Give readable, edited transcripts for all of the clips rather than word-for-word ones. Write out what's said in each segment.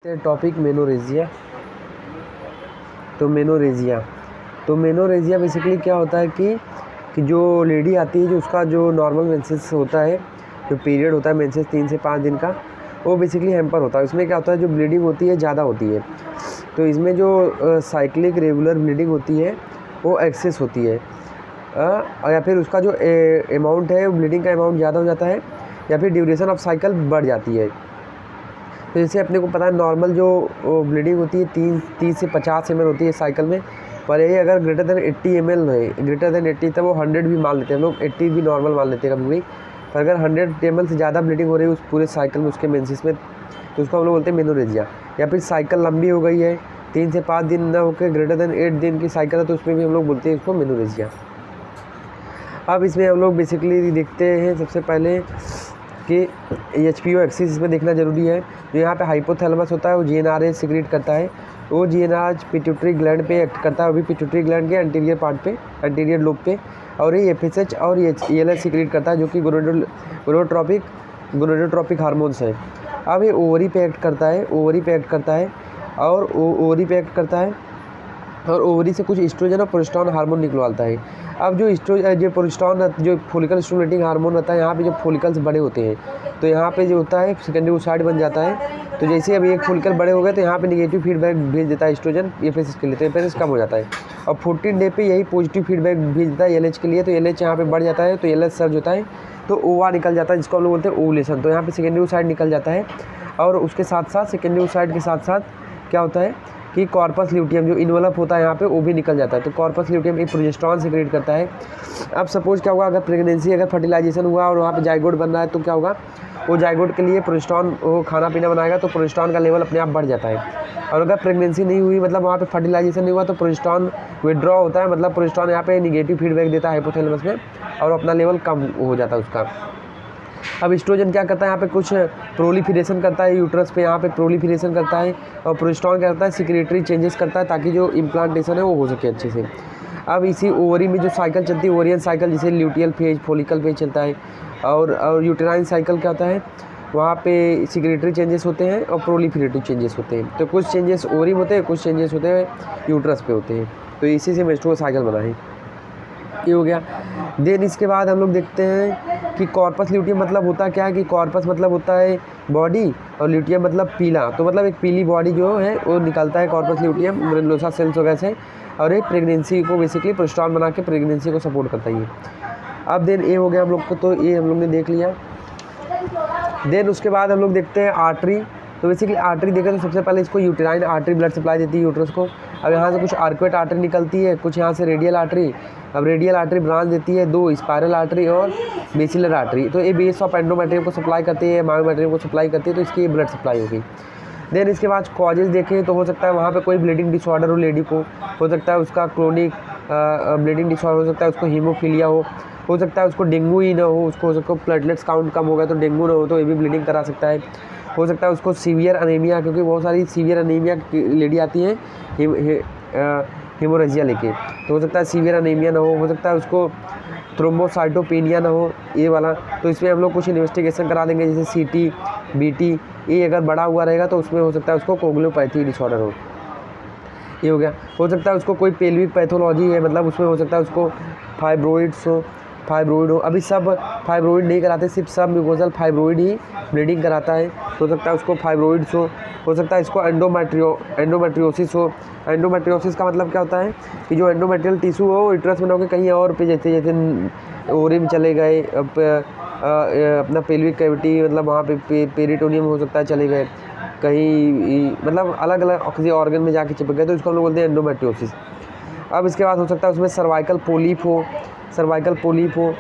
Topic menorrhagia. तो menorrhagia basically क्या होता है कि जो लेडी आती है, जो उसका जो नॉर्मल मेंसेस होता है, जो पीरियड होता है मेंसेस 3 से 5 दिन का, वो बेसिकली हैम्पर होता है। इसमें क्या होता है, जो ब्लीडिंग होती है ज़्यादा होती है। तो इसमें जो साइक्लिक रेगुलर ब्लीडिंग होती है वो एक्सेस होती है, या फिर उसका जो अमाउंट है, ब्लीडिंग का अमाउंट ज़्यादा हो जाता है, या फिर ड्यूरेशन ऑफ साइकिल बढ़ जाती है। तो जैसे अपने को पता है नॉर्मल जो ब्लीडिंग होती है 30 से 50 ml होती है साइकिल में, पर ये अगर ग्रेटर देन 80 ml है, ग्रेटर देन 80 तब वो 100 भी मान लेते हैं हम लोग, 80 भी नॉर्मल मान लेते हैं कभी भी। पर अगर 100 ml से ज़्यादा ब्लीडिंग हो रही है उस पूरे साइकिल में, उसके मेंसेस में, तो उसको हम लोग बोलते हैं मेनोरेजिया। या फिर साइकिल लंबी हो गई है, 3 से 5 दिन ना होकर ग्रेटर देन 8 दिन की साइकिल है, तो उसमें भी हम लोग बोलते हैं इसको मेनोरेजिया। अब इसमें हम लोग बेसिकली देखते हैं सबसे पहले कि HPO एक्सिस इसमें देखना ज़रूरी है। जो यहाँ पे हाइपोथैलेमस होता है वो GnRH सिक्रीट करता है, वो GnRH पिट्यूटरी ग्लैंड पे एक्ट करता है, वो भी पिट्यूटरी ग्लैंड के एंटीरियर पार्ट पे, एंटीरियर लोब पे। और ये FSH और ELH सिक्रीट करता है, जो कि गोनेडोट्रोपिक हार्मोन्स है। अब ये ओवरी पे एक्ट करता है, और ओवरी पे एक्ट करता है, और ओवरी से कुछ एस्ट्रोजन और प्रोजेस्टेरॉन हार्मोन निकलवाता है। अब जो प्रोजेस्टेरॉन, जो फॉलिकल स्टिमुलेटिंग हार्मोन होता है, यहाँ पे जो फॉलिकल्स बड़े होते हैं, तो यहाँ पे जो होता है सेकेंडरी ओसाइड बन जाता है। तो जैसे अब एक फॉलिकल बड़े हो गए तो यहाँ पे नेगेटिव फीडबैक भेज देता है एस्ट्रोजन FSH के लिए, तो FSH कम हो जाता है। और 14 डे पे यही पॉजिटिव फीडबैक भेज देता है LH के लिए, तो LH यहाँ पे बढ़ जाता है, तो LH सर्ज होता है, तो OVA निकल जाता है, जिसको हम लोग बोलते हैं ओवुलेशन। तो यहाँ पे सेकेंडरी ओसाइड निकल जाता है, और उसके साथ साथ सेकेंडरी ओसाइड के साथ साथ क्या होता है कि कॉर्पस ल्यूटियम जो इन्वेलप होता है यहाँ पे, वो भी निकल जाता है। तो कॉर्पस ल्यूटियम एक प्रोजेस्टेरॉन सिक्रीट करता है। अब सपोज क्या होगा, अगर प्रेगनेंसी, अगर फर्टिलाइजेशन हुआ और वहाँ पे जाइगोट बन रहा है, तो क्या होगा, वो जाइगोट के लिए प्रोजेस्टेरॉन वो खाना पीना बनाएगा, तो प्रोजेस्टेरॉन का लेवल अपने आप बढ़ जाता है। और अगर प्रेगनेंसी नहीं हुई, मतलब वहाँ पे फर्टिलाइजेशन नहीं हुआ, तो प्रोजेस्टेरॉन विड्रॉ होता है, मतलब प्रोजेस्टेरॉन यहाँ पे निगेटिव फीडबैक देता है हाइपोथैलेमस में, और अपना लेवल कम हो जाता है उसका। अब एस्ट्रोजन क्या करता है, यहाँ पे कुछ प्रोलिफरेशन करता है यूट्रस पे, यहाँ पे प्रोलिफरेशन करता है, और प्रोजेस्टेरॉन क्या करता है, सिक्रेटरी चेंजेस करता है, ताकि जो इम्प्लांटेशन है वो हो सके अच्छे से। अब इसी ओवरी में जो साइकिल चलती है, ओवरियन साइकिल, जिसे ल्यूटियल फेज, फॉलिकल फेज चलता है, और यूटेराइन साइकिल क्या होता है, वहाँ पे सिक्रेटरी चेंजेस होते हैं और प्रोलिफरेटिव चेंजेस होते हैं। तो कुछ चेंजेस ओवरी में होते हैं, कुछ चेंजेस होते हैं यूट्रस पे होते हैं। तो इसी से मेंस्ट्रुअल साइकिल बना है, ये हो गया। देन इसके बाद हम लोग देखते हैं कि कॉर्पस ल्यूटियम मतलब होता क्या है, कि कॉर्पस मतलब होता है बॉडी, और ल्यूटियम मतलब पीला, तो मतलब एक पीली बॉडी जो है वो निकलता है कॉर्पस ल्यूटियम ग्रेनुलोसा सेल्स वगैरह से, और एक प्रेगनेंसी को बेसिकली प्रोजेस्टेरॉन बना के प्रेगनेंसी को सपोर्ट करता है ये। अब देन ये हो गया हम लोग को, तो ये हम लोग ने देख लिया। देन उसके बाद हम लोग देखते हैं आर्टरी। तो बेसिकली आर्टरी देखें तो सबसे पहले इसको यूटेराइन आर्टरी ब्लड सप्लाई देती है यूट्रस को। अब यहाँ से कुछ आर्कुएट आर्टरी निकलती है, कुछ यहाँ से रेडियल आर्टरी। अब रेडियल आर्टरी ब्रांच देती है 2, स्पायरल आर्टरी और बेसिलर आर्टरी। तो ये बेस ऑफ एंडोमेट्रियम को सप्लाई करती है, मायोमेट्रियम को सप्लाई करती है, तो इसकी ब्लड सप्लाई होगी। देन इसके बाद कॉजेज़ देखें तो हो सकता है वहाँ पे कोई ब्लीडिंग डिसऑर्डर हो लेडी को, हो सकता है उसका क्रोनिक ब्लीडिंग डिसऑर्डर, हो सकता है उसको हीमोफीलिया हो सकता है उसको डेंगू ही ना हो, उसको प्लेटलेट्स काउंट कम हो गया तो डेंगू ना हो, तो ये भी ब्लीडिंग करा सकता है। हो सकता है उसको सीवियर अनीमिया, क्योंकि बहुत सारी सीवियर अनीमिया लेडी आती है हेमोरेजिया लेके, तो हो सकता है सीवियर अनीमिया ना हो सकता है उसको थ्रोम्बोसाइटोपेनिया ना हो, ये वाला। तो इसमें हम लोग कुछ इन्वेस्टिगेशन करा देंगे, जैसे CT BT, ये अगर बड़ा हुआ रहेगा तो उसमें हो सकता है उसको कोगुलोपैथी डिसऑर्डर हो, ये हो गया। हो सकता है उसको कोई पेल्विक पैथोलॉजी है, मतलब उसमें हो सकता है उसको फाइब्रोइड हो। अभी सब फाइब्रोइड नहीं कराते, सिर्फ सब म्यूकोजल फाइब्रोइड ही ब्लीडिंग कराता है। हो सकता है उसको फाइब्रोइड्स हो सकता है इसको एंडोमेट्रियोसिस हो। एंडोमेट्रियोसिस का मतलब क्या होता है कि जो एंडोमेट्रियल टिश्यू हो यूट्रस में ना होकर कहीं और पे, जैसे ओवरी में चले गए, अपना पेल्विक कैविटी, मतलब वहाँ पे पेरिटोनियम हो सकता है चले गए कहीं, मतलब अलग अलग किसी ऑर्गन में जाके चिपक गए, तो इसको हम लोग बोलते हैं एंडोमेट्रियोसिस। अब इसके बाद हो सकता है उसमें सर्वाइकल पोलिप हो।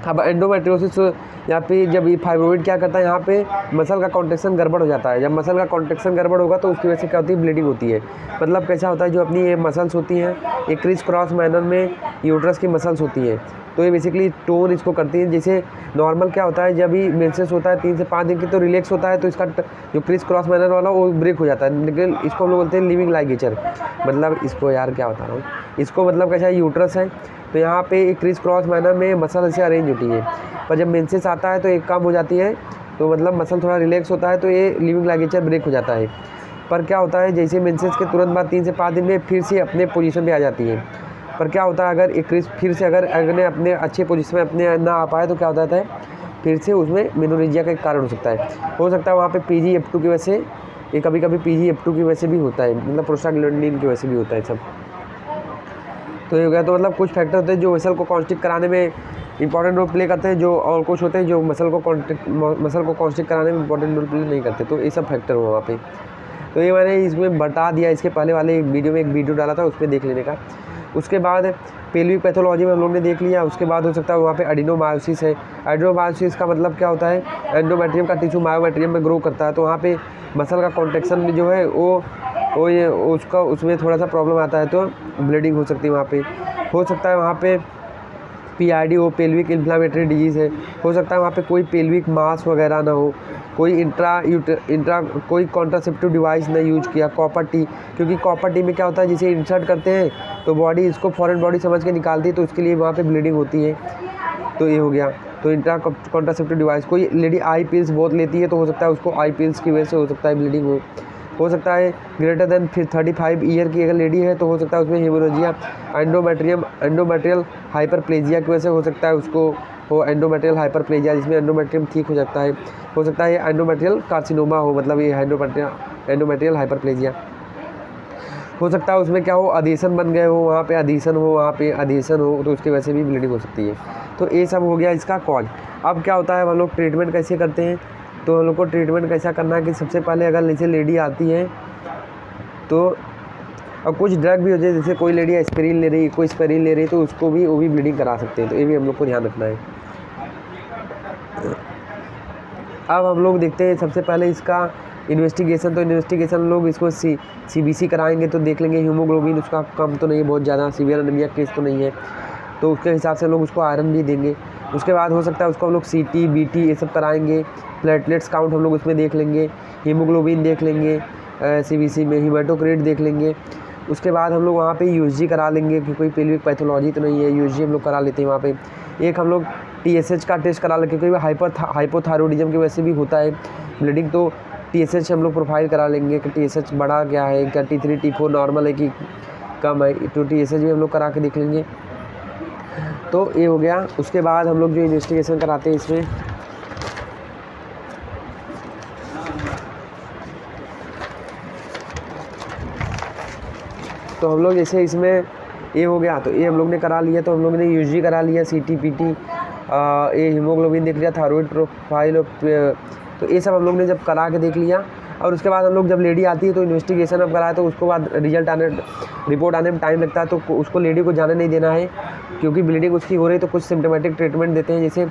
अब एंडोमेट्रियोसिस यहाँ पे जब ये फाइब्रोइड क्या करता है, यहाँ पे मसल का कॉन्ट्रैक्शन गड़बड़ हो जाता है। जब मसल का कॉन्ट्रैक्शन गड़बड़ होगा तो उसकी वजह से क्या होती है, ब्लीडिंग होती है। मतलब कैसा होता है, जो अपनी ये मसल्स होती हैं, एक क्रिस क्रॉस मैनर में यूट्रस की मसल्स होती है, तो ये बेसिकली टोन इसको करती है। जैसे नॉर्मल क्या होता है, जब भी मेंसेस होता है 3 से 5 दिन की, तो रिलैक्स होता है, तो इसका जो क्रिस क्रॉस मैनर वाला वो ब्रेक हो जाता है, लेकिन इसको हम लोग बोलते हैं लिविंग लाइगेचर। मतलब इसको यार क्या बता रहा हूँ, इसको मतलब कैसा है, यूट्रस है तो यहाँ पे एक क्रिस क्रॉस मैनर में मसल ऐसे अरेंज होती है, पर जब मेंसेस आता है तो एक कम हो जाती है, तो मतलब मसल थोड़ा रिलैक्स होता है तो ये लिविंग लाइगेचर ब्रेक हो जाता है। पर क्या होता है जैसे मेंसेस के तुरंत बाद 3 से 5 दिन में फिर से अपने पोजीशन पे आ जाती है। पर क्या होता है अगर एक फिर से अगर अपने अच्छे पोजीशन में अपने ना आ पाए तो क्या हो जाता है फिर से उसमें मेनोरेजिया का एक कारण हो सकता है वहाँ पे PGF2 की वजह से, ये कभी कभी PGF2 की वजह से भी होता है, मतलब प्रोस्टाग्लैंडिन की वजह से भी होता है सब। तो ये हो गया। तो मतलब कुछ फैक्टर होते हैं जो मसल को कॉन्स्ट्रिक्ट कराने में इंपॉर्टेंट रोल प्ले करते हैं, जो और कुछ होते हैं जो मसल को कॉन्स्ट्रिक्ट कराने में इंपॉर्टेंट रोल प्ले नहीं करते। तो ये सब फैक्टर हुआ वहाँ पे। तो ये मैंने इसमें बता दिया, इसके पहले वाले वीडियो में एक वीडियो डाला था, उस पर देख लेने का। उसके बाद पेल्विक पैथोलॉजी में हम लोग ने देख लिया। उसके बाद हो सकता है वहाँ पे एडिनोमायोसिस है। एडिनोमायोसिस का मतलब क्या होता है, एंडोमेट्रियम का टिश्यू मायोमेट्रियम में ग्रो करता है, तो वहाँ पे मसल का कॉन्ट्रैक्शन में जो है वो ये उसका उसमें थोड़ा सा प्रॉब्लम आता है, तो ब्लीडिंग हो सकती है वहाँ पे। हो सकता है वहाँ पे PID हो, पेल्विक इन्फ्लामेटरी डिजीज़ है। हो सकता है वहाँ पे कोई पेल्विक मास वगैरह ना हो, कोई इंट्रा कोई कॉन्ट्रासेप्टिव डिवाइस ना यूज किया, कॉपर टी, क्योंकि कॉपर टी में क्या होता है जिसे इंसर्ट करते हैं तो बॉडी इसको फॉरेन बॉडी समझ के निकालती है, तो उसके लिए वहाँ पे ब्लीडिंग होती है। तो ये हो गया। तो इंट्रा कॉन्ट्रासेप्टिव डिवाइस, कोई लेडी आई पिल्स बहुत लेती है तो हो सकता है उसको आई पिल्स की वजह से हो सकता है ब्लीडिंग हो सकता है ग्रेटर देन 35 ईयर की अगर लेडी है तो हो सकता है उसमें हेमोरेजिया एंडोमेट्रियल हाइपरप्लेजिया की वजह से हो सकता है उसको हो एंडोमेट्रियल हाइपरप्लेजिया, जिसमें एंडोमेट्रियम ठीक हो सकता है। हो सकता है ये एंडोमेट्रियल कार्सिनोमा हो, मतलब ये एंडोमेट्रियल हाइपरप्लेजिया। हो सकता है उसमें क्या हो अधीसन बन गए हो, वहाँ पे अधीसन हो तो उसकी वजह से भी ब्लीडिंग हो सकती है। तो ये सब हो गया इसका कॉज। अब क्या होता है हम लोग ट्रीटमेंट कैसे करते हैं, तो हम लोग को ट्रीटमेंट कैसा करना है कि सबसे पहले अगर जैसे लेडी आती है तो और कुछ ड्रग भी हो जाए, जैसे कोई लेडी एस्पिरिन ले रही है, कोई स्पेरिन ले रही है, तो उसको भी वो भी ब्लीडिंग करा सकते हैं, तो ये भी हम लोग को ध्यान रखना है। अब हम लोग देखते हैं सबसे पहले इसका इन्वेस्टिगेशन। तो इन्वेस्टिगेशन लोग इसको CBC कराएंगे तो देख लेंगे हीमोग्लोबिन उसका कम तो नहीं है, बहुत ज़्यादा सीवियर एनीमिया केस तो नहीं है, तो उसके हिसाब से लोग उसको आयरन भी देंगे। उसके बाद हो सकता है उसको हम लोग CT BT ये सब कराएंगे। प्लेटलेट्स काउंट हम लोग उसमें देख लेंगे, हीमोग्लोबिन देख लेंगे CBC में, हीमाटोक्रिट देख लेंगे। उसके बाद हम लोग वहाँ पे USG करा लेंगे कि कोई पेल्विक पैथोलॉजी तो नहीं है, USG हम लोग करा लेते हैं वहाँ पे। एक हम लोग TSH का टेस्ट करा लेंगे, क्योंकि हाइपोथायरॉयडिज्म की वजह से भी होता है ब्लीडिंग, तो TSH हम लोग प्रोफाइल करा लेंगे कि TSH बढ़ा क्या है, क्या T3 T4 नॉर्मल है कि कम है, तो TSH भी हम लोग करा के देख लेंगे। तो ये हो गया। उसके बाद हम लोग जो इन्वेस्टिगेशन कराते हैं इसमें तो हम लोग जैसे इसमें ये हो गया, तो ये हम लोग ने करा लिया, तो हम लोग ने USG करा लिया, CT PT, ये हीमोग्लोबिन देख लिया, थायराइड प्रोफाइल, तो ये सब हम लोग ने जब करा के देख लिया। और उसके बाद हम लोग जब लेडी आती है तो इन्वेस्टिगेशन अब कराए, तो उसके बाद रिपोर्ट आने में टाइम लगता है, तो उसको लेडी को जाने नहीं देना है, क्योंकि ब्लीडिंग उसकी हो रही है। तो कुछ सिम्टोमेटिक ट्रीटमेंट देते हैं, जैसे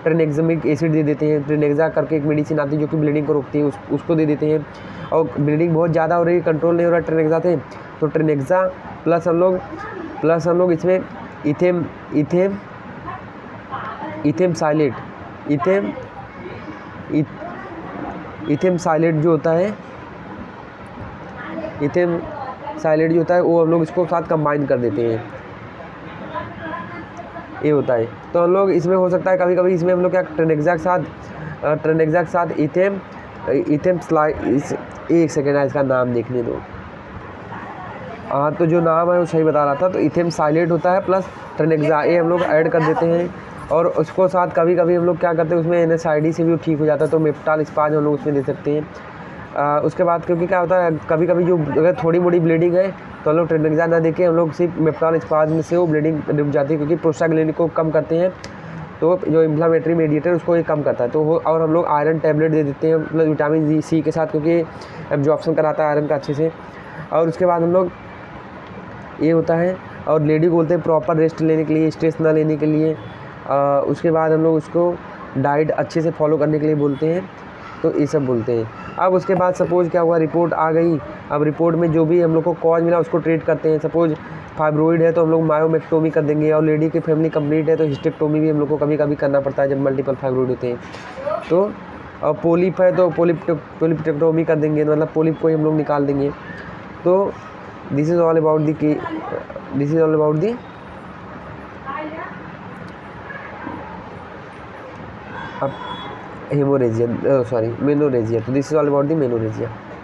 ट्रेनेक्सामिक एसिड दे देते हैं, ट्रेनेक्सा करके एक मेडिसिन आती है जो कि ब्लीडिंग को रोकती है, उसको दे देते हैं। और ब्लीडिंग बहुत ज़्यादा हो रही है, कंट्रोल नहीं हो रहा ट्रेनेक्सा से, तो ट्रेनेक्सा प्लस हम लोग इसमें इथेम साइलेट जो होता है वो हम लोग इसको साथ कंबाइन कर देते हैं, ये होता है। तो हम लोग इसमें हो सकता है कभी कभी इसमें हम लोग क्या ट्रेनेक्सा के साथ इथेम स्लाइड, एक सेकेंड है इसका नाम देखने दो। हाँ, तो जो नाम है वो सही बता रहा था, तो इथेम साइलेट होता है प्लस ट्रेनेक्सा, ये हम लोग ऐड कर देते हैं। और उसको साथ कभी कभी हम लोग क्या करते हैं उसमें NSAID से भी ठीक हो जाता है, तो मेप्टाल स्पाज हम लोग उसमें दे सकते हैं। उसके बाद क्योंकि क्या होता है कभी कभी जो अगर थोड़ी मोड़ी ब्लीडिंग है तो हम लोग ट्रेनेक्सा ना देके हम लोग सिर्फ मेप्टाल स्पाज में से वो ब्लीडिंग रुक जाती है, क्योंकि प्रोस्टाग्लैंडिन को कम करते हैं, तो जो इन्फ्लामेटरी मेडिएटर उसको ये कम करता है। तो और हम लोग आयरन टैबलेट दे देते हैं प्लस विटामिन C के साथ, क्योंकि एब्जॉर्प्शन कराता है आयरन का अच्छे से। और उसके बाद हम लोग ये होता है, और लेडी को बोलते हैं प्रॉपर रेस्ट लेने के लिए, स्ट्रेस ना लेने के लिए। उसके बाद हम लोग उसको डाइट अच्छे से फॉलो करने के लिए बोलते हैं, तो ये सब बोलते हैं। अब उसके बाद सपोज़ क्या हुआ, रिपोर्ट आ गई, अब रिपोर्ट में जो भी हम लोग को कॉज मिला उसको ट्रीट करते हैं। सपोज़ फाइब्रोइड है तो हम लोग मायोमेक्टोमी कर देंगे, और लेडी की फैमिली कंप्लीट है तो हिस्टेक्टोमी भी हम लोग को कभी कभी करना पड़ता है जब मल्टीपल फाइब्रोइड होते हैं। तो और पोलिप है तो पोलिप्टेक्टोमी कर देंगे, मतलब पोलिप को ही हम लोग निकाल देंगे। तो this is all about the अब हेमोरेजिया, सॉरी मेनोरेजिया। तो this is all about the menorrhagia.